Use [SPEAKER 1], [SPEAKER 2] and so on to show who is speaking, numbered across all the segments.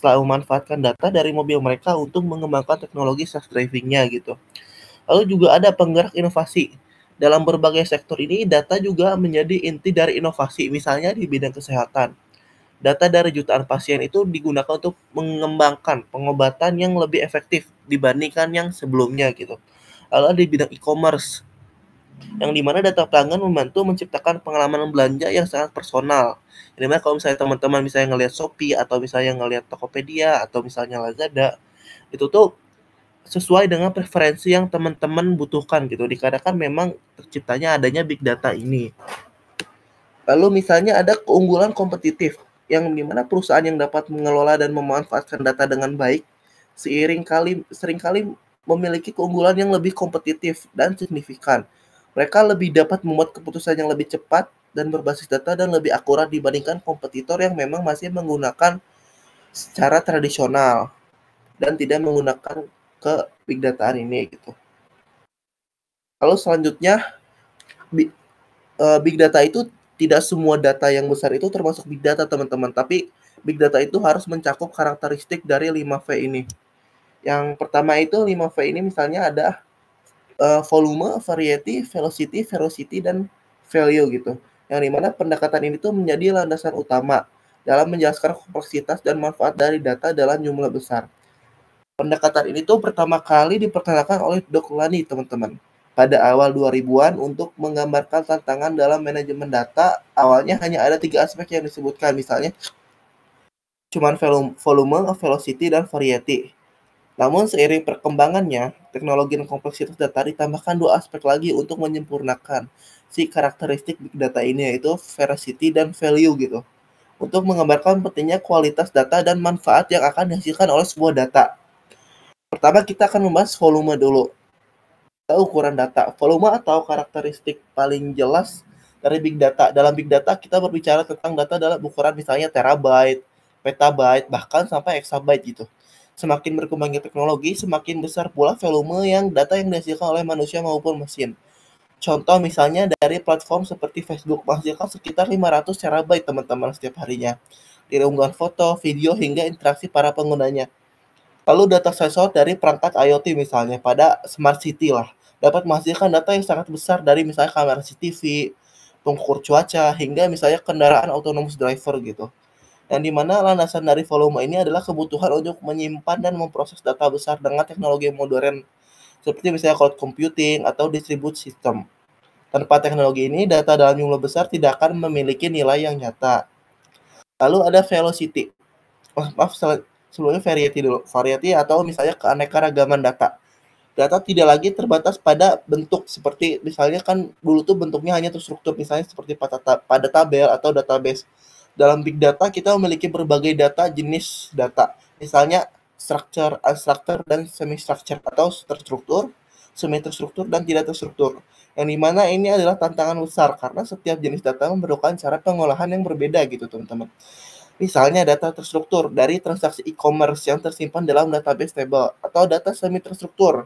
[SPEAKER 1] setelah memanfaatkan data dari mobil mereka untuk mengembangkan teknologi self-driving-nya gitu. Lalu juga ada penggerak inovasi. Dalam berbagai sektor ini, data juga menjadi inti dari inovasi, misalnya di bidang kesehatan. Data dari jutaan pasien itu digunakan untuk mengembangkan pengobatan yang lebih efektif dibandingkan yang sebelumnya gitu. Lalu di bidang e-commerce, yang dimana data pelanggan membantu menciptakan pengalaman belanja yang sangat personal. Yang dimana kalau misalnya teman-teman misalnya ngelihat Shopee atau misalnya ngelihat Tokopedia atau misalnya Lazada, itu tuh sesuai dengan preferensi yang teman-teman butuhkan gitu. Dikarenakan memang terciptanya adanya big data ini. Lalu misalnya ada keunggulan kompetitif, yang dimana perusahaan yang dapat mengelola dan memanfaatkan data dengan baik seringkali memiliki keunggulan yang lebih kompetitif dan signifikan. Mereka lebih dapat membuat keputusan yang lebih cepat dan berbasis data dan lebih akurat dibandingkan kompetitor yang memang masih menggunakan secara tradisional dan tidak menggunakan ke big dataan ini gitu. Lalu selanjutnya big data itu tidak semua data yang besar itu termasuk big data teman-teman, tapi big data itu harus mencakup karakteristik dari 5V ini. Yang pertama itu 5V ini misalnya ada volume, variety, velocity, veracity, dan value gitu. Yang dimana pendekatan ini tuh menjadi landasan utama dalam menjelaskan kompleksitas dan manfaat dari data dalam jumlah besar. Pendekatan ini tuh pertama kali diperkenalkan oleh Doklani teman-teman pada awal 2000-an untuk menggambarkan tantangan dalam manajemen data. Awalnya hanya ada 3 aspek yang disebutkan, misalnya cuman volume, velocity, dan variety. Namun seiring perkembangannya, teknologi dan kompleksitas data ditambahkan 2 aspek lagi untuk menyempurnakan si karakteristik big data ini, yaitu veracity dan value gitu. Untuk menggambarkan pentingnya kualitas data dan manfaat yang akan dihasilkan oleh sebuah data. Pertama kita akan membahas volume dulu. Ukuran data, volume atau karakteristik paling jelas dari big data. Dalam big data kita berbicara tentang data dalam ukuran misalnya terabyte, petabyte, bahkan sampai exabyte gitu. Semakin berkembangnya teknologi, semakin besar pula volume data yang dihasilkan oleh manusia maupun mesin. Contoh misalnya dari platform seperti Facebook menghasilkan sekitar 500 terabyte teman-teman setiap harinya. Dari unggahan foto, video, hingga interaksi para penggunanya. Lalu data sensor dari perangkat IoT misalnya pada smart city lah, dapat menghasilkan data yang sangat besar dari misalnya kamera CCTV, pengukur cuaca, hingga misalnya kendaraan autonomous driver gitu. Yang dimana landasan dari volume ini adalah kebutuhan untuk menyimpan dan memproses data besar dengan teknologi modern, seperti misalnya cloud computing atau distributed system. Tanpa teknologi ini, data dalam jumlah besar tidak akan memiliki nilai yang nyata. Lalu ada velocity. Sebelumnya variety dulu. Variety atau misalnya keanekaragaman data. Data tidak lagi terbatas pada bentuk, seperti misalnya kan dulu tuh bentuknya hanya terstruktur, misalnya seperti pada tabel atau database. Dalam big data kita memiliki berbagai data jenis data. Misalnya structure, unstructured, dan semi-structured atau terstruktur, semi-terstruktur, dan tidak terstruktur. Yang dimana ini adalah tantangan besar karena setiap jenis data memerlukan cara pengolahan yang berbeda gitu teman-teman. Misalnya data terstruktur dari transaksi e-commerce yang tersimpan dalam database table, atau data semi-terstruktur,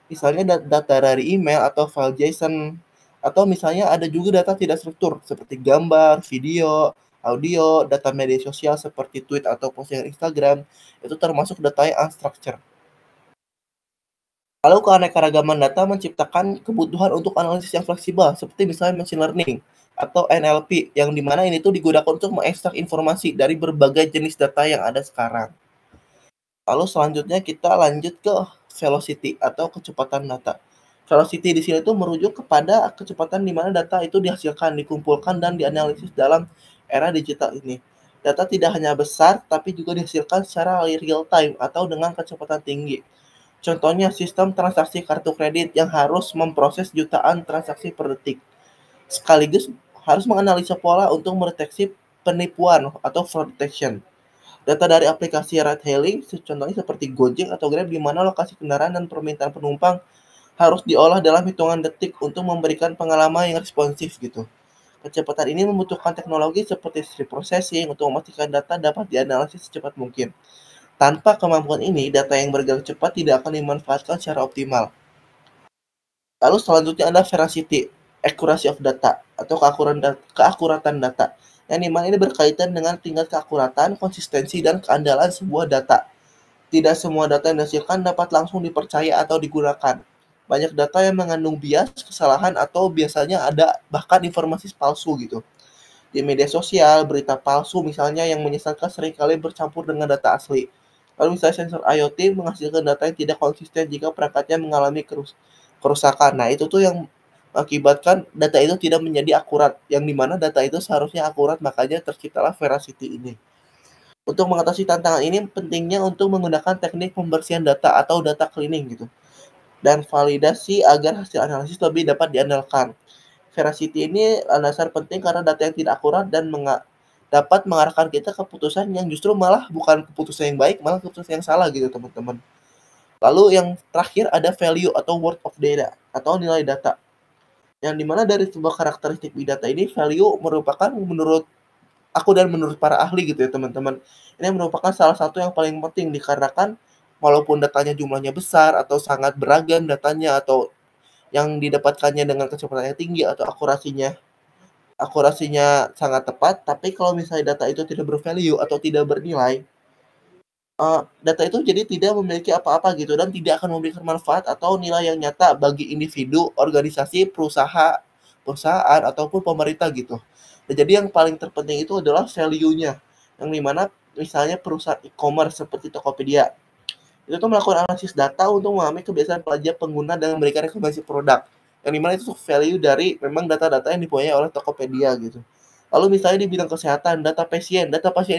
[SPEAKER 1] misalnya data dari email atau file JSON, atau misalnya ada juga data tidak struktur seperti gambar, video, audio, data media sosial seperti tweet atau postingan Instagram, itu termasuk data yang unstructured. Lalu keanekaragaman data menciptakan kebutuhan untuk analisis yang fleksibel, seperti misalnya machine learning atau NLP, yang dimana ini tuh digunakan untuk mengekstrak informasi dari berbagai jenis data yang ada sekarang. Lalu selanjutnya kita lanjut ke velocity atau kecepatan data. Velocity di sini tuh merujuk kepada kecepatan di mana data itu dihasilkan, dikumpulkan, dan dianalisis dalam era digital ini. Data tidak hanya besar, tapi juga dihasilkan secara real time atau dengan kecepatan tinggi. Contohnya sistem transaksi kartu kredit yang harus memproses jutaan transaksi per detik. Sekaligus harus menganalisa pola untuk mendeteksi penipuan atau fraud detection. Data dari aplikasi ride hailing, contohnya seperti Gojek atau Grab, di mana lokasi kendaraan dan permintaan penumpang harus diolah dalam hitungan detik untuk memberikan pengalaman yang responsif gitu. Kecepatan ini membutuhkan teknologi seperti stream processing untuk memastikan data dapat dianalisis secepat mungkin. Tanpa kemampuan ini, data yang bergerak cepat tidak akan dimanfaatkan secara optimal. Lalu selanjutnya ada veracity, accuracy of data, atau keakuratan data. yang dimana ini berkaitan dengan tingkat keakuratan, konsistensi, dan keandalan sebuah data. Tidak semua data yang dihasilkan dapat langsung dipercaya atau digunakan. Banyak data yang mengandung bias, kesalahan, atau biasanya ada bahkan informasi palsu gitu. Di media sosial, berita palsu misalnya yang menyesatkan seringkali bercampur dengan data asli. Lalu misalnya sensor IoT menghasilkan data yang tidak konsisten jika perangkatnya mengalami kerusakan. Nah, itu tuh yang mengakibatkan data itu tidak menjadi akurat, yang dimana data itu seharusnya akurat, makanya terciptalah Veracity ini. Untuk mengatasi tantangan ini, pentingnya untuk menggunakan teknik pembersihan data atau data cleaning gitu, dan validasi agar hasil analisis lebih dapat diandalkan. Veracity ini dasar penting karena data yang tidak akurat dan dapat mengarahkan kita ke keputusan yang justru malah bukan keputusan yang baik, malah keputusan yang salah gitu teman-teman. Lalu yang terakhir ada value atau worth of data atau nilai data. Yang dimana dari sebuah karakteristik big data ini, value merupakan menurut aku dan menurut para ahli gitu ya teman-teman, ini merupakan salah satu yang paling penting dikarenakan walaupun datanya jumlahnya besar atau sangat beragam datanya, atau yang didapatkannya dengan kecepatan yang tinggi atau akurasinya sangat tepat, tapi kalau misalnya data itu tidak bervalue atau tidak bernilai, data itu jadi tidak memiliki apa-apa gitu dan tidak akan memberikan manfaat atau nilai yang nyata bagi individu, organisasi, perusahaan ataupun pemerintah gitu. Nah, jadi yang paling terpenting itu adalah value-nya, yang dimana misalnya perusahaan e-commerce seperti Tokopedia itu tuh melakukan analisis data untuk memahami kebiasaan pelajar pengguna dan memberikan rekomendasi produk. Yang dimana itu value dari memang data-data yang dipunyai oleh Tokopedia gitu. Lalu misalnya di bidang kesehatan, data pasien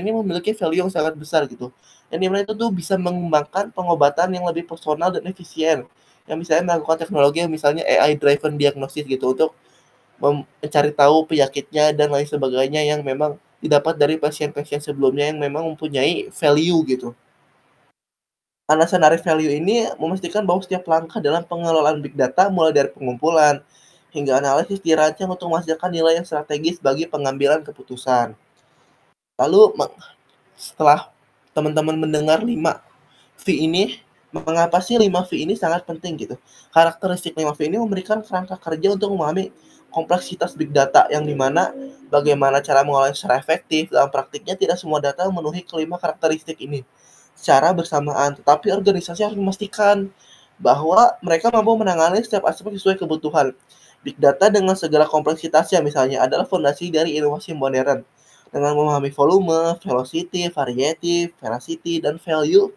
[SPEAKER 1] ini memiliki value yang sangat besar gitu. Yang dimana itu tuh bisa mengembangkan pengobatan yang lebih personal dan efisien. Yang misalnya melakukan teknologi yang misalnya AI driven diagnosis gitu untuk mencari tahu penyakitnya dan lain sebagainya yang memang didapat dari pasien-pasien sebelumnya yang memang mempunyai value gitu. Alasan dari value ini memastikan bahwa setiap langkah dalam pengelolaan big data, mulai dari pengumpulan hingga analisis, dirancang untuk menghasilkan nilai yang strategis bagi pengambilan keputusan. Lalu setelah teman-teman mendengar 5 V ini, mengapa sih 5 V ini sangat penting gitu? Karakteristik 5 V ini memberikan kerangka kerja untuk memahami kompleksitas big data, yang dimana bagaimana cara mengolahnya secara efektif. Dalam praktiknya tidak semua data memenuhi kelima karakteristik ini secara bersamaan, tetapi organisasi harus memastikan bahwa mereka mampu menangani setiap aspek sesuai kebutuhan. Big data dengan segala kompleksitasnya misalnya adalah fondasi dari inovasi modern. Dengan memahami volume, velocity, variety, veracity, dan value,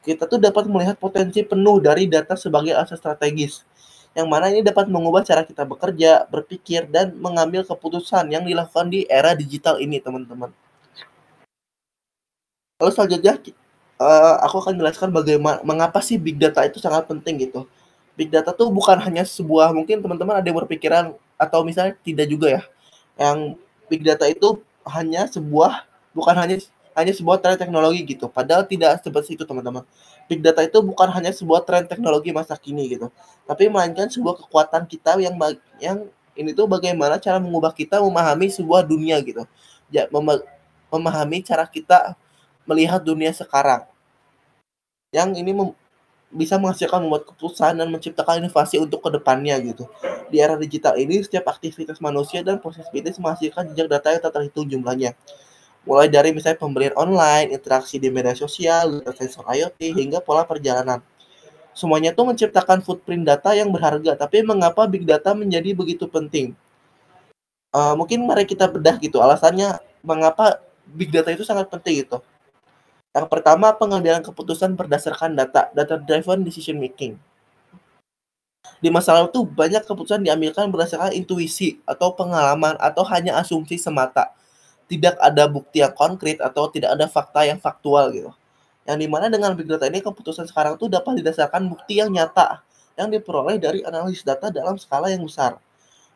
[SPEAKER 1] kita tuh dapat melihat potensi penuh dari data sebagai aset strategis, yang mana ini dapat mengubah cara kita bekerja, berpikir, dan mengambil keputusan yang dilakukan di era digital ini, teman-teman. Lalu selanjutnya, aku akan jelaskan bagaimana mengapa sih big data itu sangat penting gitu. Big data tuh bukan hanya sebuah, mungkin teman-teman ada yang berpikiran atau misalnya tidak juga ya, yang big data itu bukan hanya sebuah tren teknologi gitu. Padahal tidak seperti itu, teman-teman. Big data itu bukan hanya sebuah tren teknologi masa kini gitu, tapi melainkan sebuah kekuatan kita yang ini tuh bagaimana cara mengubah kita memahami sebuah dunia gitu. Ya, memahami cara kita melihat dunia sekarang. Yang ini bisa menghasilkan, membuat keputusan dan menciptakan inovasi untuk kedepannya gitu. Di era digital ini, setiap aktivitas manusia dan proses bisnis menghasilkan jejak data yang tak terhitung jumlahnya. Mulai dari misalnya pembelian online, interaksi di media sosial, sensor IoT, hingga pola perjalanan. Semuanya tuh menciptakan footprint data yang berharga. Tapi mengapa big data menjadi begitu penting? Mungkin mari kita bedah gitu alasannya mengapa big data itu sangat penting gitu. Yang pertama, pengambilan keputusan berdasarkan data, data-driven decision making. Di masa lalu tuh banyak keputusan diambilkan berdasarkan intuisi atau pengalaman atau hanya asumsi semata. Tidak ada bukti yang konkret atau tidak ada fakta yang faktual gitu. Yang dimana dengan big data ini, keputusan sekarang tuh dapat didasarkan bukti yang nyata yang diperoleh dari analisis data dalam skala yang besar.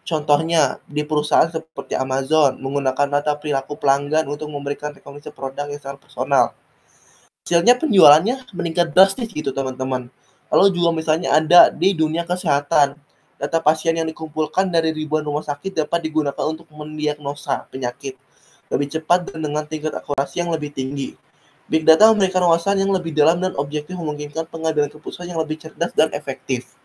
[SPEAKER 1] Contohnya, di perusahaan seperti Amazon menggunakan data perilaku pelanggan untuk memberikan rekomendasi produk yang sangat personal. Hasilnya penjualannya meningkat drastis gitu, teman-teman. Lalu juga misalnya ada di dunia kesehatan. Data pasien yang dikumpulkan dari ribuan rumah sakit dapat digunakan untuk mendiagnosa penyakit lebih cepat dan dengan tingkat akurasi yang lebih tinggi. Big data memberikan wawasan yang lebih dalam dan objektif, memungkinkan pengambilan keputusan yang lebih cerdas dan efektif.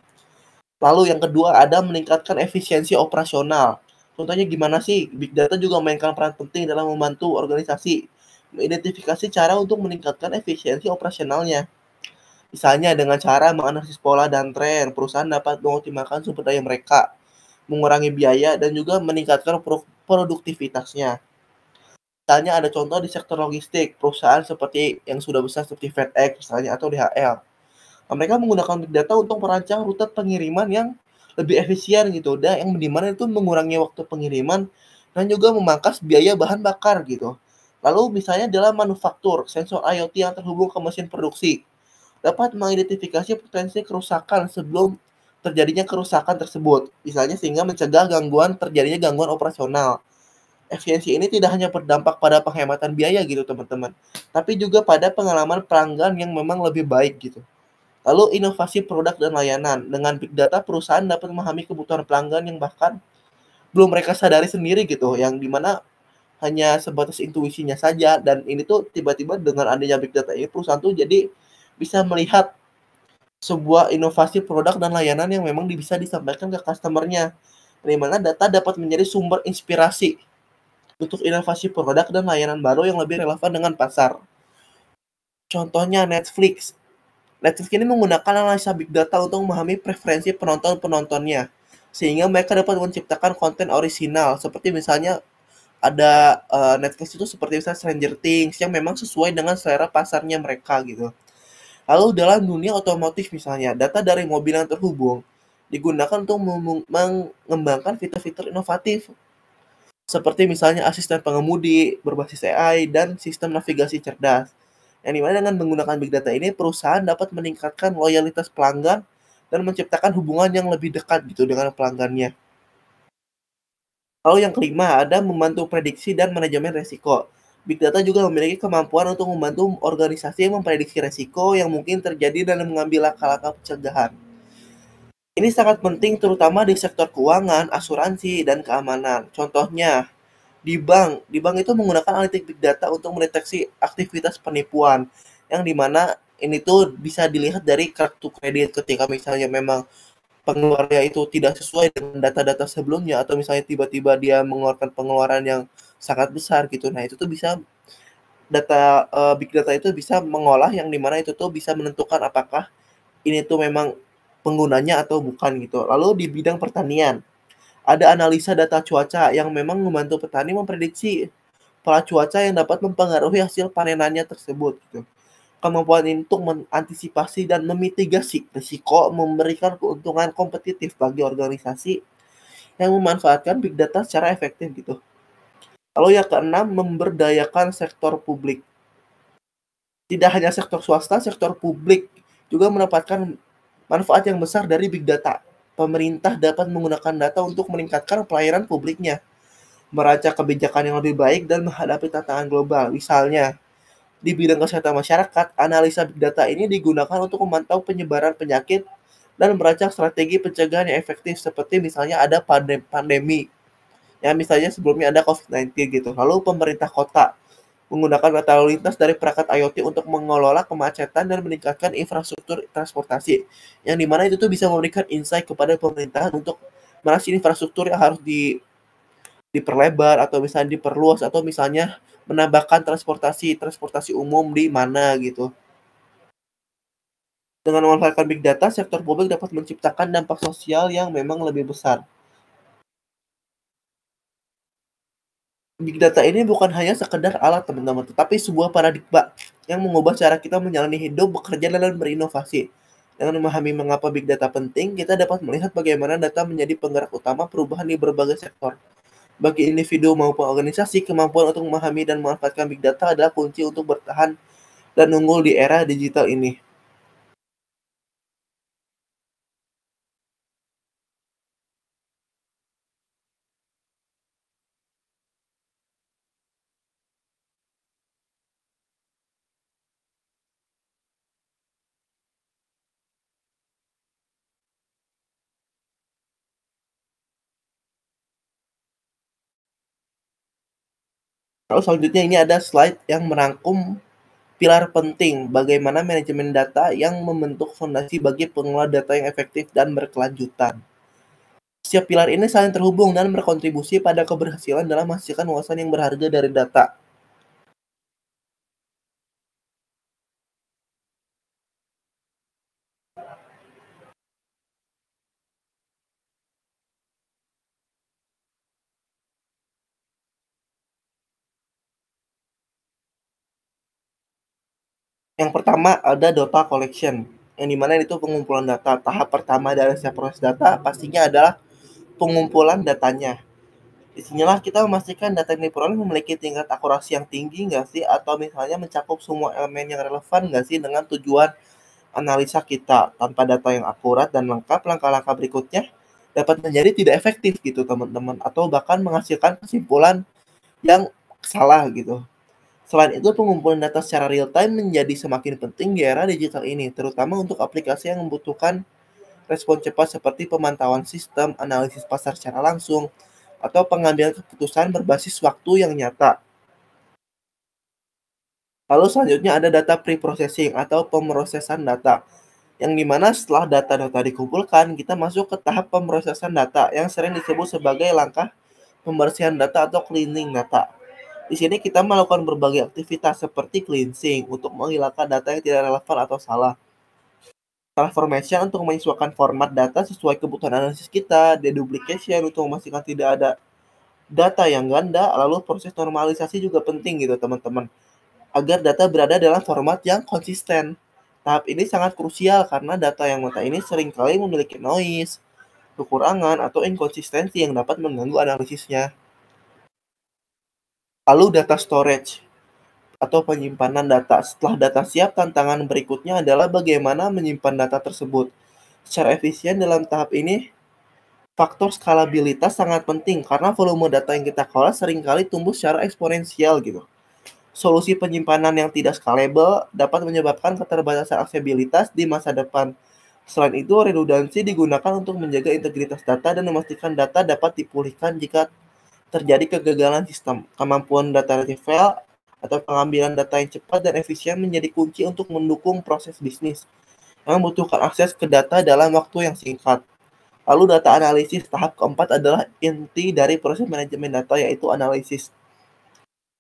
[SPEAKER 1] Lalu yang kedua ada meningkatkan efisiensi operasional. Contohnya gimana sih? Big data juga memainkan peran penting dalam membantu organisasi mengidentifikasi cara untuk meningkatkan efisiensi operasionalnya. Misalnya dengan cara menganalisis pola dan tren, perusahaan dapat mengoptimalkan sumber daya mereka, mengurangi biaya, dan juga meningkatkan produktivitasnya. Misalnya ada contoh di sektor logistik, perusahaan seperti yang sudah besar seperti FedEx misalnya atau DHL. Nah, mereka menggunakan big data untuk merancang rute pengiriman yang lebih efisien gitu, dan yang di mana itu mengurangi waktu pengiriman dan juga memangkas biaya bahan bakar gitu. Lalu misalnya dalam manufaktur, sensor IoT yang terhubung ke mesin produksi dapat mengidentifikasi potensi kerusakan sebelum terjadinya kerusakan tersebut. Misalnya sehingga mencegah terjadinya gangguan operasional. Efisiensi ini tidak hanya berdampak pada penghematan biaya gitu teman-teman, tapi juga pada pengalaman pelanggan yang memang lebih baik gitu. Lalu inovasi produk dan layanan. Dengan big data, perusahaan dapat memahami kebutuhan pelanggan yang bahkan belum mereka sadari sendiri gitu, yang dimana hanya sebatas intuisinya saja. Dan ini tuh tiba-tiba dengan adanya big data ini, perusahaan tuh jadi bisa melihat sebuah inovasi produk dan layanan yang memang bisa disampaikan ke customer-nya. Di mana data dapat menjadi sumber inspirasi untuk inovasi produk dan layanan baru yang lebih relevan dengan pasar. Contohnya Netflix. Netflix ini menggunakan analisa big data untuk memahami preferensi penonton-penontonnya, sehingga mereka dapat menciptakan konten orisinal, seperti misalnya ada Netflix itu seperti misalnya Stranger Things yang memang sesuai dengan selera pasarnya mereka gitu. Lalu dalam dunia otomotif misalnya, data dari mobil yang terhubung digunakan untuk mengembangkan fitur-fitur inovatif, seperti misalnya asisten pengemudi berbasis AI dan sistem navigasi cerdas. Yang dimana dengan menggunakan big data ini, perusahaan dapat meningkatkan loyalitas pelanggan dan menciptakan hubungan yang lebih dekat gitu dengan pelanggannya. Lalu yang kelima, ada membantu prediksi dan manajemen resiko. Big data juga memiliki kemampuan untuk membantu organisasi memprediksi resiko yang mungkin terjadi dan mengambil langkah-langkah pencegahan. Ini sangat penting terutama di sektor keuangan, asuransi, dan keamanan. Contohnya, di bank itu menggunakan analitik big data untuk mendeteksi aktivitas penipuan, yang dimana ini tuh bisa dilihat dari kartu kredit ketika misalnya memang pengeluarannya itu tidak sesuai dengan data-data sebelumnya atau misalnya tiba-tiba dia mengeluarkan pengeluaran yang sangat besar gitu. Nah, itu tuh bisa big data itu bisa mengolah yang dimana itu tuh bisa menentukan apakah ini tuh memang penggunanya atau bukan gitu. Lalu di bidang pertanian, ada analisa data cuaca yang memang membantu petani memprediksi pola cuaca yang dapat mempengaruhi hasil panenannya tersebut gitu. Kemampuan ini untuk mengantisipasi dan memitigasi risiko memberikan keuntungan kompetitif bagi organisasi yang memanfaatkan big data secara efektif gitu. Lalu yang keenam, memberdayakan sektor publik. Tidak hanya sektor swasta, sektor publik juga mendapatkan manfaat yang besar dari big data. Pemerintah dapat menggunakan data untuk meningkatkan pelayanan publiknya, merancang kebijakan yang lebih baik, dan menghadapi tantangan global. Misalnya, di bidang kesehatan masyarakat, analisa big data ini digunakan untuk memantau penyebaran penyakit dan merancang strategi pencegahan yang efektif seperti misalnya ada pandemi. Ya, misalnya sebelumnya ada COVID-19 gitu. Lalu pemerintah kota menggunakan data lalu lintas dari perangkat IoT untuk mengelola kemacetan dan meningkatkan infrastruktur transportasi. Yang dimana itu tuh bisa memberikan insight kepada pemerintahan untuk mana sih infrastruktur yang harus diperlebar atau misalnya diperluas atau misalnya menambahkan transportasi transportasi umum di mana gitu. Dengan memanfaatkan big data, sektor publik dapat menciptakan dampak sosial yang memang lebih besar. Big data ini bukan hanya sekedar alat teman-teman, tetapi sebuah paradigma yang mengubah cara kita menjalani hidup, bekerja, dan berinovasi. Dengan memahami mengapa big data penting, kita dapat melihat bagaimana data menjadi penggerak utama perubahan di berbagai sektor. Bagi individu maupun organisasi, kemampuan untuk memahami dan memanfaatkan big data adalah kunci untuk bertahan dan unggul di era digital ini. Lalu selanjutnya ini ada slide yang merangkum pilar penting bagaimana manajemen data yang membentuk fondasi bagi pengelola data yang efektif dan berkelanjutan. Setiap pilar ini saling terhubung dan berkontribusi pada keberhasilan dalam menghasilkan wawasan yang berharga dari data. Yang pertama ada data collection, yang dimana itu pengumpulan data. Tahap pertama dari setiap proses data pastinya adalah pengumpulan datanya. Disinilah kita memastikan data yang diperoleh memiliki tingkat akurasi yang tinggi nggak sih, atau misalnya mencakup semua elemen yang relevan nggak sih dengan tujuan analisa kita. Tanpa data yang akurat dan lengkap, langkah-langkah berikutnya dapat menjadi tidak efektif gitu teman-teman, atau bahkan menghasilkan kesimpulan yang salah gitu. Selain itu, pengumpulan data secara real time menjadi semakin penting di era digital ini, terutama untuk aplikasi yang membutuhkan respon cepat seperti pemantauan sistem, analisis pasar secara langsung, atau pengambilan keputusan berbasis waktu yang nyata. Lalu selanjutnya ada data pre-processing atau pemrosesan data, yang dimana setelah data-data dikumpulkan, kita masuk ke tahap pemrosesan data yang sering disebut sebagai langkah pembersihan data atau cleaning data. Di sini kita melakukan berbagai aktivitas seperti cleansing untuk menghilangkan data yang tidak relevan atau salah. Transformation untuk menyesuaikan format data sesuai kebutuhan analisis kita, deduplication untuk memastikan tidak ada data yang ganda, lalu proses normalisasi juga penting gitu teman-teman, agar data berada dalam format yang konsisten. Tahap ini sangat krusial karena data yang mentah ini seringkali memiliki noise, kekurangan, atau inkonsistensi yang dapat mengganggu analisisnya. Lalu data storage atau penyimpanan data. Setelah data siap, tantangan berikutnya adalah bagaimana menyimpan data tersebut secara efisien. Dalam tahap ini, faktor skalabilitas sangat penting karena volume data yang kita kelola seringkali tumbuh secara eksponensial gitu. Solusi penyimpanan yang tidak scalable dapat menyebabkan keterbatasan aksesibilitas di masa depan. Selain itu, redundansi digunakan untuk menjaga integritas data dan memastikan data dapat dipulihkan jika terjadi kegagalan sistem. Kemampuan data retrieval atau pengambilan data yang cepat dan efisien menjadi kunci untuk mendukung proses bisnis yang membutuhkan akses ke data dalam waktu yang singkat. Lalu data analisis tahap keempat adalah inti dari proses manajemen data, yaitu analisis.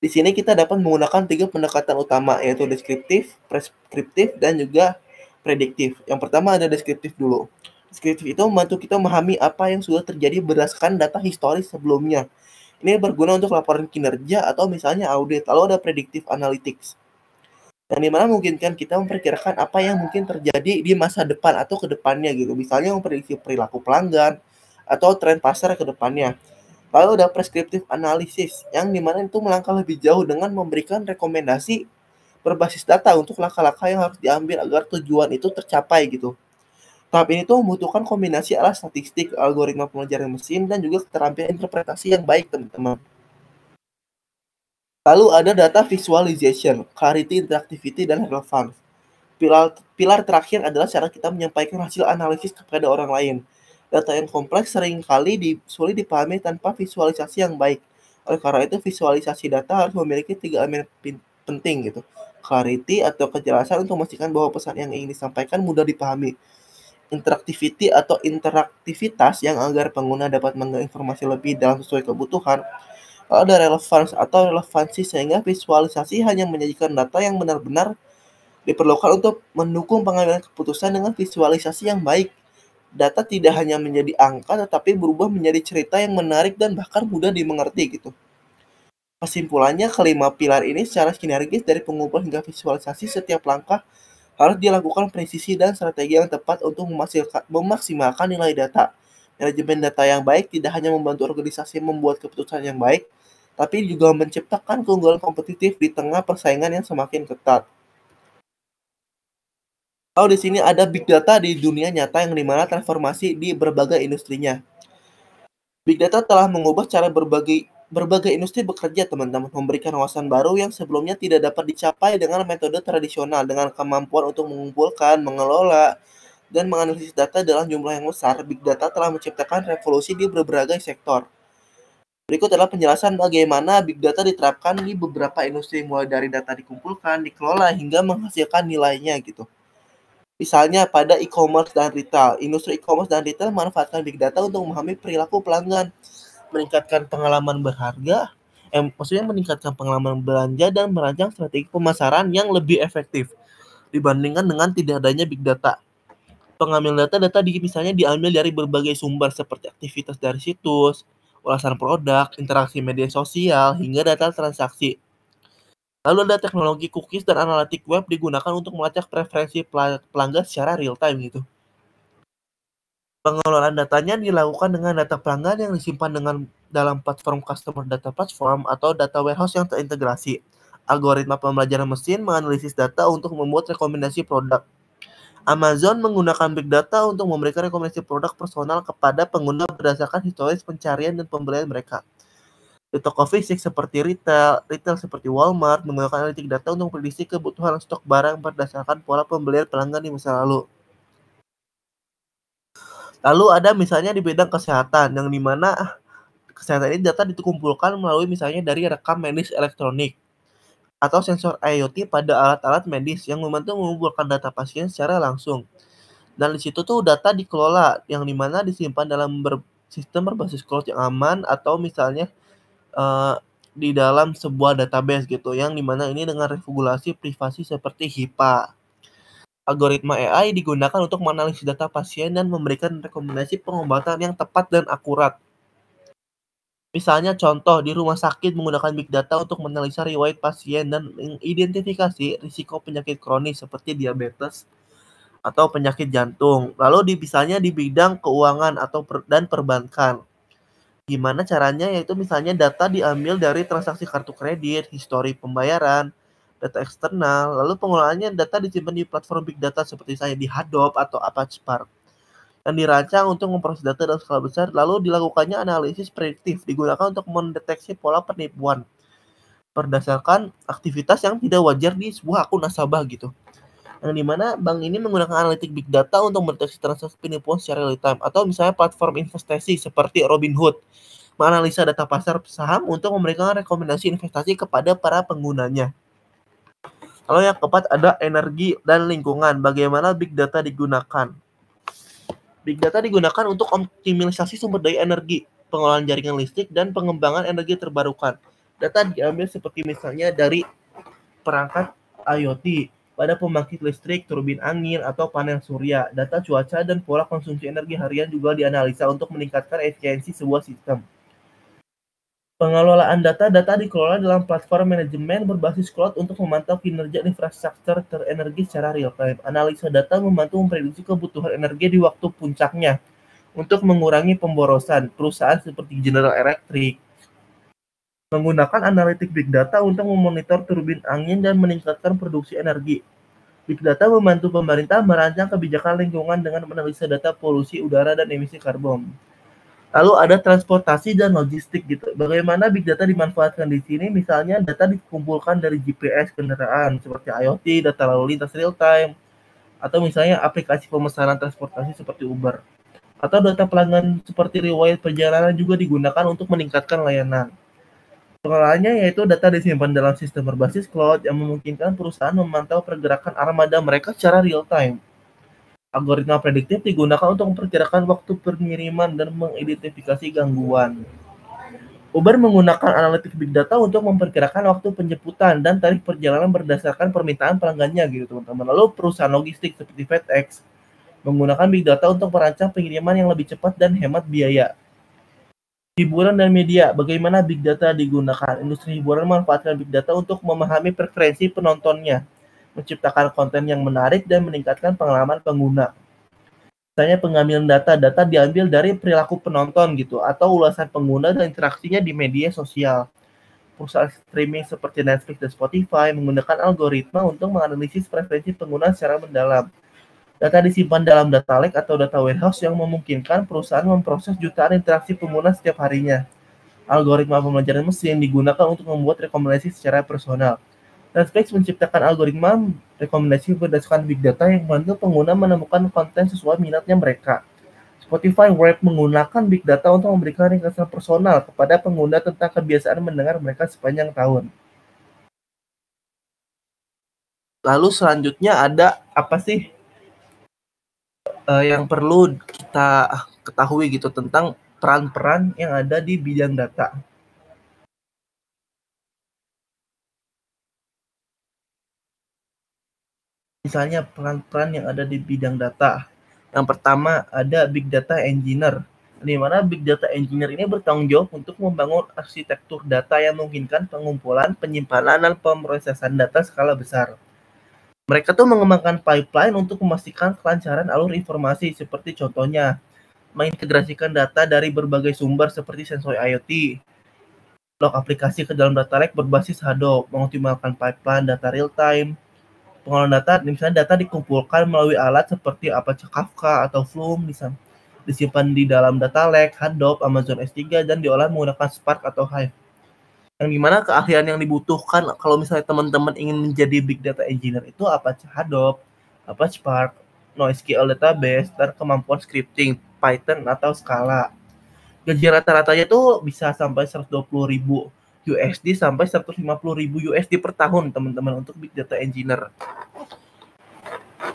[SPEAKER 1] Di sini kita dapat menggunakan tiga pendekatan utama, yaitu deskriptif, preskriptif, dan juga prediktif. Yang pertama ada deskriptif dulu. Deskriptif itu membantu kita memahami apa yang sudah terjadi berdasarkan data historis sebelumnya. Ini berguna untuk laporan kinerja atau misalnya audit. Lalu ada predictive analytics, yang dimana memungkinkan kita memperkirakan apa yang mungkin terjadi di masa depan atau ke depannya gitu. Misalnya memprediksi perilaku pelanggan atau tren pasar ke depannya. Lalu ada prescriptive analysis, yang dimana itu melangkah lebih jauh dengan memberikan rekomendasi berbasis data untuk langkah-langkah yang harus diambil agar tujuan itu tercapai gitu. Tahap ini tuh membutuhkan kombinasi alat statistik, algoritma pembelajaran mesin, dan juga keterampilan interpretasi yang baik, teman-teman. Lalu ada data visualization, clarity, interactivity, dan relevance. Pilar, pilar terakhir adalah cara kita menyampaikan hasil analisis kepada orang lain. Data yang kompleks seringkali sulit dipahami tanpa visualisasi yang baik. Oleh karena itu, visualisasi data harus memiliki tiga elemen penting gitu. Clarity atau kejelasan untuk memastikan bahwa pesan yang ingin disampaikan mudah dipahami. Interactivity atau interaktivitas yang agar pengguna dapat mengambil informasi lebih dalam sesuai kebutuhan. Ada relevance atau relevansi sehingga visualisasi hanya menyajikan data yang benar-benar diperlukan untuk mendukung pengambilan keputusan. Dengan visualisasi yang baik, data tidak hanya menjadi angka tetapi berubah menjadi cerita yang menarik dan bahkan mudah dimengerti gitu. Kesimpulannya, kelima pilar ini secara sinergis dari pengumpulan hingga visualisasi, setiap langkah harus dilakukan presisi dan strategi yang tepat untuk memaksimalkan nilai data. Manajemen data yang baik tidak hanya membantu organisasi membuat keputusan yang baik, tapi juga menciptakan keunggulan kompetitif di tengah persaingan yang semakin ketat. Lalu di sini ada big data di dunia nyata, yang dimana transformasi di berbagai industrinya. Big data telah mengubah cara berbagai industri bekerja, teman-teman, memberikan wawasan baru yang sebelumnya tidak dapat dicapai dengan metode tradisional. Dengan kemampuan untuk mengumpulkan, mengelola, dan menganalisis data dalam jumlah yang besar, big data telah menciptakan revolusi di berbagai sektor. Berikut adalah penjelasan bagaimana big data diterapkan di beberapa industri, mulai dari data dikumpulkan, dikelola, hingga menghasilkan nilainya gitu. Misalnya pada e-commerce dan retail. Industri e-commerce dan retail memanfaatkan big data untuk memahami perilaku pelanggan, meningkatkan pengalaman berharga, maksudnya meningkatkan pengalaman belanja dan merancang strategi pemasaran yang lebih efektif dibandingkan dengan tidak adanya big data. Pengambilan data misalnya diambil dari berbagai sumber seperti aktivitas dari situs, ulasan produk, interaksi media sosial, hingga data transaksi. Lalu ada teknologi cookies dan analitik web digunakan untuk melacak preferensi pelanggan secara real time gitu. Pengelolaan datanya dilakukan dengan data pelanggan yang disimpan dalam platform customer data platform atau data warehouse yang terintegrasi. Algoritma pembelajaran mesin menganalisis data untuk membuat rekomendasi produk. Amazon menggunakan big data untuk memberikan rekomendasi produk personal kepada pengguna berdasarkan historis pencarian dan pembelian mereka. Di toko fisik seperti retail seperti Walmart menggunakan analitik data untuk prediksi kebutuhan stok barang berdasarkan pola pembelian pelanggan di masa lalu. Lalu ada misalnya di bidang kesehatan, yang dimana kesehatan ini data dikumpulkan melalui misalnya dari rekam medis elektronik atau sensor IoT pada alat-alat medis yang membantu mengumpulkan data pasien secara langsung. Dan di situ tuh data dikelola, yang dimana disimpan dalam sistem berbasis cloud yang aman atau misalnya di dalam sebuah database gitu, yang dimana ini dengan regulasi privasi seperti HIPAA. Algoritma AI digunakan untuk menganalisis data pasien dan memberikan rekomendasi pengobatan yang tepat dan akurat. Misalnya contoh, di rumah sakit menggunakan big data untuk menganalisa riwayat pasien dan mengidentifikasi risiko penyakit kronis seperti diabetes atau penyakit jantung. Lalu misalnya di bidang keuangan dan perbankan. Gimana caranya? Yaitu misalnya data diambil dari transaksi kartu kredit, histori pembayaran, data eksternal, lalu pengelolaannya data disimpan di platform big data seperti saya di Hadoop atau Apache Spark, dan dirancang untuk memproses data dalam skala besar, lalu dilakukannya analisis prediktif, digunakan untuk mendeteksi pola penipuan berdasarkan aktivitas yang tidak wajar di sebuah akun nasabah gitu. Yang dimana bank ini menggunakan analitik big data untuk mendeteksi transaksi penipuan secara real time, atau misalnya platform investasi seperti Robinhood menganalisa data pasar saham untuk memberikan rekomendasi investasi kepada para penggunanya. Lalu yang keempat ada energi dan lingkungan. Bagaimana big data digunakan? Big data digunakan untuk optimalisasi sumber daya energi, pengelolaan jaringan listrik, dan pengembangan energi terbarukan. Data diambil seperti misalnya dari perangkat IoT pada pembangkit listrik, turbin angin, atau panel surya. Data cuaca dan pola konsumsi energi harian juga dianalisa untuk meningkatkan efisiensi sebuah sistem. Pengelolaan data dikelola dalam platform manajemen berbasis cloud untuk memantau kinerja infrastruktur terenergi secara real time. Analisa data membantu memprediksi kebutuhan energi di waktu puncaknya untuk mengurangi pemborosan. Perusahaan seperti General Electric menggunakan analitik big data untuk memonitor turbin angin dan meningkatkan produksi energi. Big data membantu pemerintah merancang kebijakan lingkungan dengan menganalisa data polusi udara dan emisi karbon. Lalu ada transportasi dan logistik gitu. Bagaimana big data dimanfaatkan di sini? Misalnya data dikumpulkan dari GPS kendaraan seperti IoT, data lalu lintas real time, atau misalnya aplikasi pemesanan transportasi seperti Uber. Atau data pelanggan seperti riwayat perjalanan juga digunakan untuk meningkatkan layanan. Pengelolaannya yaitu data disimpan dalam sistem berbasis cloud yang memungkinkan perusahaan memantau pergerakan armada mereka secara real time. Algoritma prediktif digunakan untuk memperkirakan waktu pengiriman dan mengidentifikasi gangguan. Uber menggunakan analitik big data untuk memperkirakan waktu penjemputan dan tarif perjalanan berdasarkan permintaan pelanggannya gitu teman-teman. Lalu perusahaan logistik seperti FedEx menggunakan big data untuk merancang pengiriman yang lebih cepat dan hemat biaya. Hiburan dan media, bagaimana big data digunakan? Industri hiburan memanfaatkan big data untuk memahami preferensi penontonnya, menciptakan konten yang menarik dan meningkatkan pengalaman pengguna. Misalnya pengambilan data diambil dari perilaku penonton gitu, atau ulasan pengguna dan interaksinya di media sosial. Perusahaan streaming seperti Netflix dan Spotify menggunakan algoritma untuk menganalisis preferensi pengguna secara mendalam. Data disimpan dalam data lake atau data warehouse yang memungkinkan perusahaan memproses jutaan interaksi pengguna setiap harinya. Algoritma pembelajaran mesin digunakan untuk membuat rekomendasi secara personal. Netflix menciptakan algoritma rekomendasi berdasarkan big data yang membantu pengguna menemukan konten sesuai minatnya mereka. Spotify Wrapped menggunakan big data untuk memberikan ringkasan personal kepada pengguna tentang kebiasaan mendengar mereka sepanjang tahun. Lalu selanjutnya ada apa sih yang perlu kita ketahui gitu tentang peran-peran yang ada di bidang data. Misalnya peran-peran yang ada di bidang data. Yang pertama ada Big Data Engineer, di mana Big Data Engineer ini bertanggung jawab untuk membangun arsitektur data yang memungkinkan pengumpulan, penyimpanan, dan pemrosesan data skala besar. Mereka tuh mengembangkan pipeline untuk memastikan kelancaran alur informasi, seperti contohnya mengintegrasikan data dari berbagai sumber seperti sensor IoT, log aplikasi ke dalam data lake berbasis Hadoop, mengoptimalkan pipeline data real time, pengolahan data, misalnya data dikumpulkan melalui alat seperti Apache Kafka atau Flume, misalnya disimpan di dalam data lake, Hadoop, Amazon S3, dan diolah menggunakan Spark atau Hive. Yang dimana keahlian yang dibutuhkan kalau misalnya teman-teman ingin menjadi Big Data Engineer itu Apache Hadoop, Apache Spark, NoSQL Database, dan kemampuan scripting, Python atau Scala. Gaji rata-ratanya tuh bisa sampai 120.000 USD sampai 150.000 USD per tahun, teman-teman, untuk Big Data Engineer.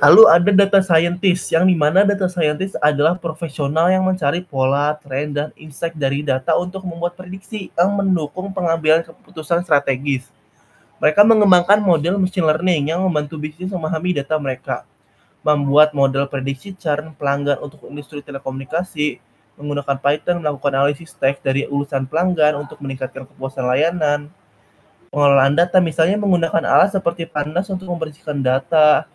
[SPEAKER 1] Lalu ada data scientist, yang dimana data scientist adalah profesional yang mencari pola, tren, dan insight dari data untuk membuat prediksi yang mendukung pengambilan keputusan strategis. Mereka mengembangkan model machine learning yang membantu bisnis memahami data mereka, membuat model prediksi churn pelanggan untuk industri telekomunikasi, menggunakan Python melakukan analisis teks dari ulasan pelanggan untuk meningkatkan kepuasan layanan, pengelolaan data misalnya menggunakan alat seperti Pandas untuk membersihkan data,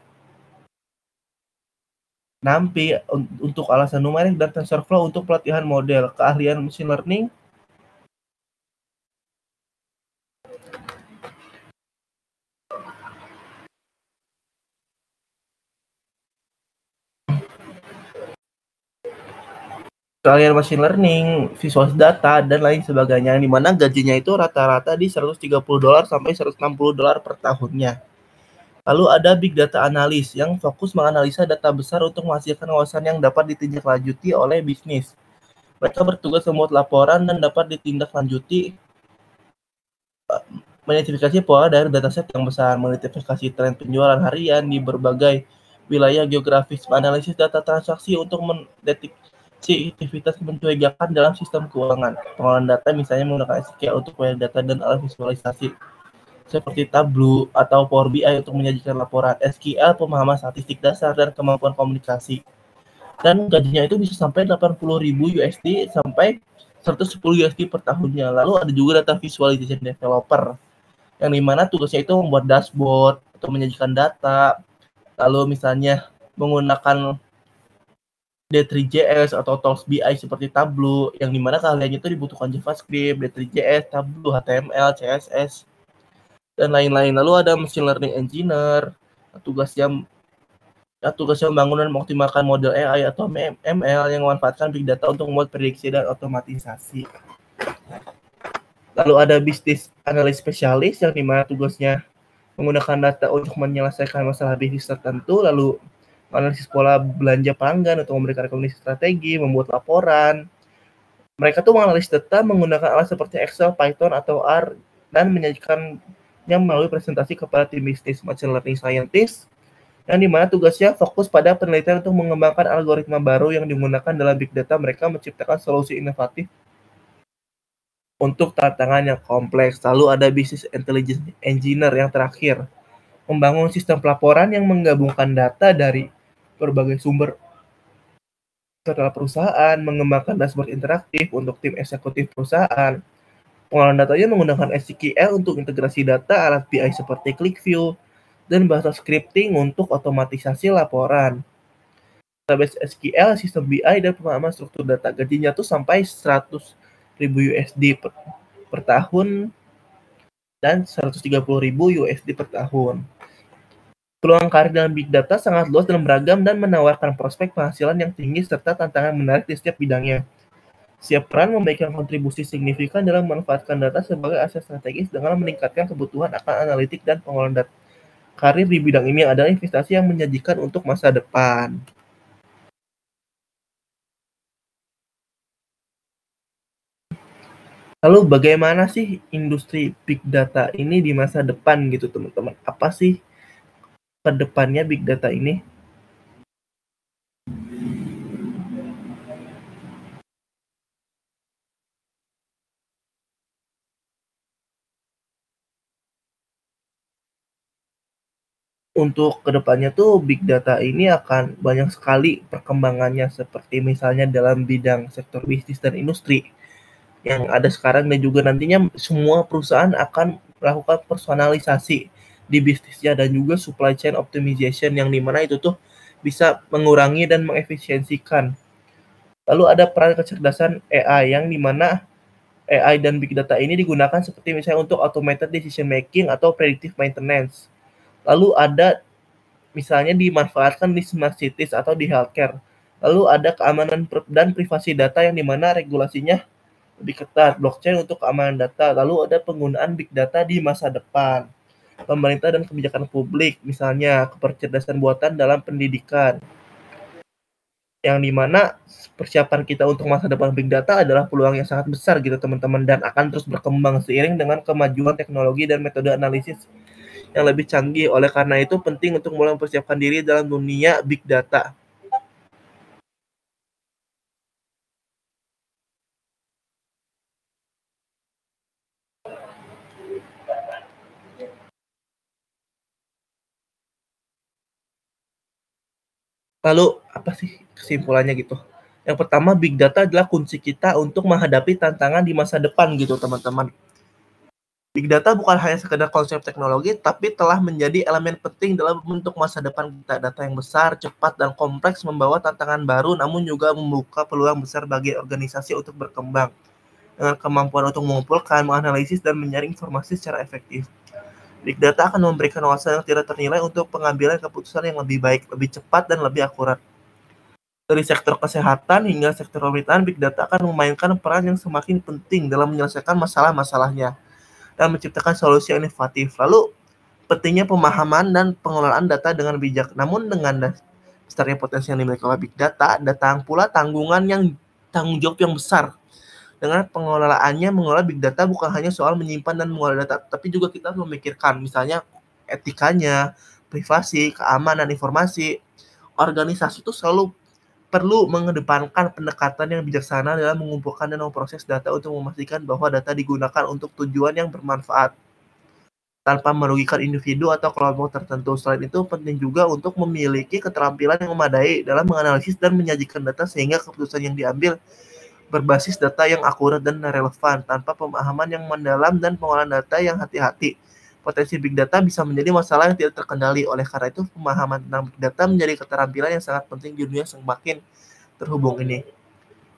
[SPEAKER 1] NumPy untuk alasan numerik, dan TensorFlow untuk pelatihan model. Keahlian machine learning visual data, dan lain sebagainya, di mana gajinya itu rata-rata di $130 sampai $160 per tahunnya. Lalu ada Big Data Analyst yang fokus menganalisa data besar untuk menghasilkan wawasan yang dapat ditindaklanjuti oleh bisnis. Mereka bertugas membuat laporan dan dapat ditindaklanjuti mengidentifikasi pola dari dataset yang besar, mengidentifikasi tren penjualan harian di berbagai wilayah geografis, menganalisis data transaksi untuk mendeteksi aktivitas mencurigakan dalam sistem keuangan. Pengolahan data misalnya menggunakan SQL untuk query data dan alat visualisasi seperti Tableau atau Power BI untuk menyajikan laporan. SQL pemahaman statistik dasar dan kemampuan komunikasi. Dan gajinya itu bisa sampai 80.000 USD sampai 110 USD per tahunnya. Lalu ada juga data visualization developer, yang dimana tugasnya itu membuat dashboard atau menyajikan data, lalu misalnya menggunakan D3JS atau Tools BI seperti Tableau, yang dimana keahliannya itu dibutuhkan JavaScript, D3JS, Tableau, HTML, CSS, dan lain-lain. Lalu ada machine learning engineer, tugasnya membangun dan mengoptimalkan model AI atau ML yang memanfaatkan big data untuk membuat prediksi dan otomatisasi. Lalu ada bisnis analis spesialis, yang dimana tugasnya menggunakan data untuk menyelesaikan masalah bisnis tertentu, lalu analisis pola belanja pelanggan untuk memberikan rekomendasi strategi, membuat laporan. Mereka tuh menganalisis data menggunakan alat seperti Excel, Python, atau R, dan menyajikannya melalui presentasi kepada tim bisnis. Machine learning scientist, yang dimana tugasnya fokus pada penelitian untuk mengembangkan algoritma baru yang digunakan dalam big data. Mereka menciptakan solusi inovatif untuk tantangan yang kompleks. Lalu ada business intelligence engineer yang terakhir, membangun sistem pelaporan yang menggabungkan data dari berbagai sumber setelah perusahaan, mengembangkan dashboard interaktif untuk tim eksekutif perusahaan. Pengolahan datanya menggunakan SQL untuk integrasi data, alat BI seperti QlikView, dan bahasa scripting untuk otomatisasi laporan. Database SQL, sistem BI, dan pemahaman struktur data. Gajinya tuh sampai 100.000 USD per tahun dan 130.000 USD per tahun. Peluang karir dalam big data sangat luas dan beragam dan menawarkan prospek penghasilan yang tinggi serta tantangan menarik di setiap bidangnya. Setiap peran memberikan kontribusi signifikan dalam memanfaatkan data sebagai aset strategis dengan meningkatkan kebutuhan akan analitik dan pengolahan data. Karir di bidang ini adalah investasi yang menjanjikan untuk masa depan. Lalu bagaimana sih industri big data ini di masa depan gitu, teman-teman? Apa sih ke depannya big data ini? Untuk kedepannya tuh big data ini akan banyak sekali perkembangannya seperti misalnya dalam bidang sektor bisnis dan industri yang ada sekarang dan juga nantinya semua perusahaan akan melakukan personalisasi di bisnisnya dan juga supply chain optimization yang dimana itu tuh bisa mengurangi dan mengefisiensikan. Lalu ada peran kecerdasan AI yang dimana AI dan big data ini digunakan seperti misalnya untuk automated decision making atau predictive maintenance. Lalu ada misalnya dimanfaatkan di smart cities atau di healthcare. Lalu ada keamanan dan privasi data yang dimana regulasinya lebih ketat, blockchain untuk keamanan data. Lalu ada penggunaan big data di masa depan, pemerintah dan kebijakan publik, misalnya kecerdasan buatan dalam pendidikan. Yang dimana persiapan kita untuk masa depan big data adalah peluang yang sangat besar gitu teman-teman dan akan terus berkembang seiring dengan kemajuan teknologi dan metode analisis yang lebih canggih. Oleh karena itu penting untuk mulai mempersiapkan diri dalam dunia big data. Lalu apa sih kesimpulannya gitu? Yang pertama, big data adalah kunci kita untuk menghadapi tantangan di masa depan gitu teman-teman. Big data bukan hanya sekedar konsep teknologi, tapi telah menjadi elemen penting dalam bentuk masa depan kita. Data yang besar, cepat, dan kompleks membawa tantangan baru, namun juga membuka peluang besar bagi organisasi untuk berkembang. Dengan kemampuan untuk mengumpulkan, menganalisis, dan menyaring informasi secara efektif. Big data akan memberikan wawasan yang tidak ternilai untuk pengambilan keputusan yang lebih baik, lebih cepat, dan lebih akurat. Dari sektor kesehatan hingga sektor pemerintahan, big data akan memainkan peran yang semakin penting dalam menyelesaikan masalah-masalahnya dan menciptakan solusi yang inovatif. Lalu, pentingnya pemahaman dan pengelolaan data dengan bijak. Namun dengan besarnya potensi yang dimiliki oleh big data, datang pula tanggung jawab yang besar. Dengan pengelolaannya, mengelola big data bukan hanya soal menyimpan dan mengolah data, tapi juga kita harus memikirkan misalnya etikanya, privasi, keamanan informasi. Organisasi itu selalu perlu mengedepankan pendekatan yang bijaksana dalam mengumpulkan dan memproses data untuk memastikan bahwa data digunakan untuk tujuan yang bermanfaat tanpa merugikan individu atau kelompok tertentu. Selain itu, penting juga untuk memiliki keterampilan yang memadai dalam menganalisis dan menyajikan data sehingga keputusan yang diambil berbasis data yang akurat dan relevan. Tanpa pemahaman yang mendalam dan pengolahan data yang hati-hati, potensi big data bisa menjadi masalah yang tidak terkendali. Oleh karena itu, pemahaman tentang big data menjadi keterampilan yang sangat penting di dunia semakin terhubung ini.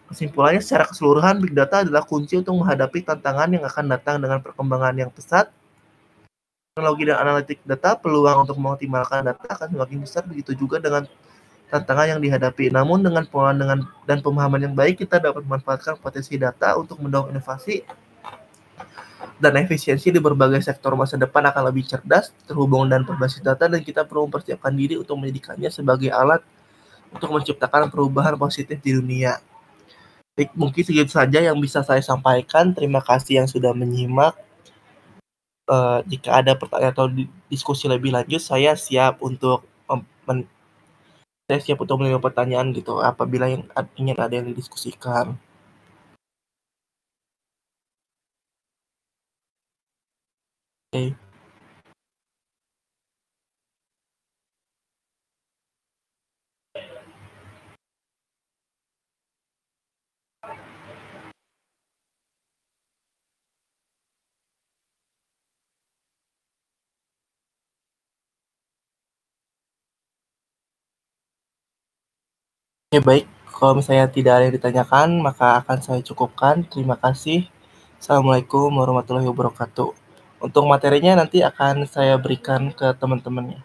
[SPEAKER 1] Kesimpulannya, secara keseluruhan, big data adalah kunci untuk menghadapi tantangan yang akan datang dengan perkembangan yang pesat. Teknologi dan analitik data, peluang untuk mengoptimalkan data akan semakin besar, begitu juga dengan tantangan yang dihadapi. Namun dengan pengolahan dan pemahaman yang baik, kita dapat memanfaatkan potensi data untuk mendorong inovasi dan efisiensi di berbagai sektor. Masa depan akan lebih cerdas, terhubung dan berbasis data, dan kita perlu mempersiapkan diri untuk menjadikannya sebagai alat untuk menciptakan perubahan positif di dunia. Baik, mungkin segitu saja yang bisa saya sampaikan. Terima kasih yang sudah menyimak. Jika ada pertanyaan atau diskusi lebih lanjut, saya siap untuk menerima pertanyaan gitu apabila yang ingin ada yang didiskusikan. Oke. Oke, baik. Kalau misalnya tidak ada yang ditanyakan, maka akan saya cukupkan. Terima kasih. Assalamualaikum warahmatullahi wabarakatuh. Untuk materinya nanti akan saya berikan ke teman-temannya.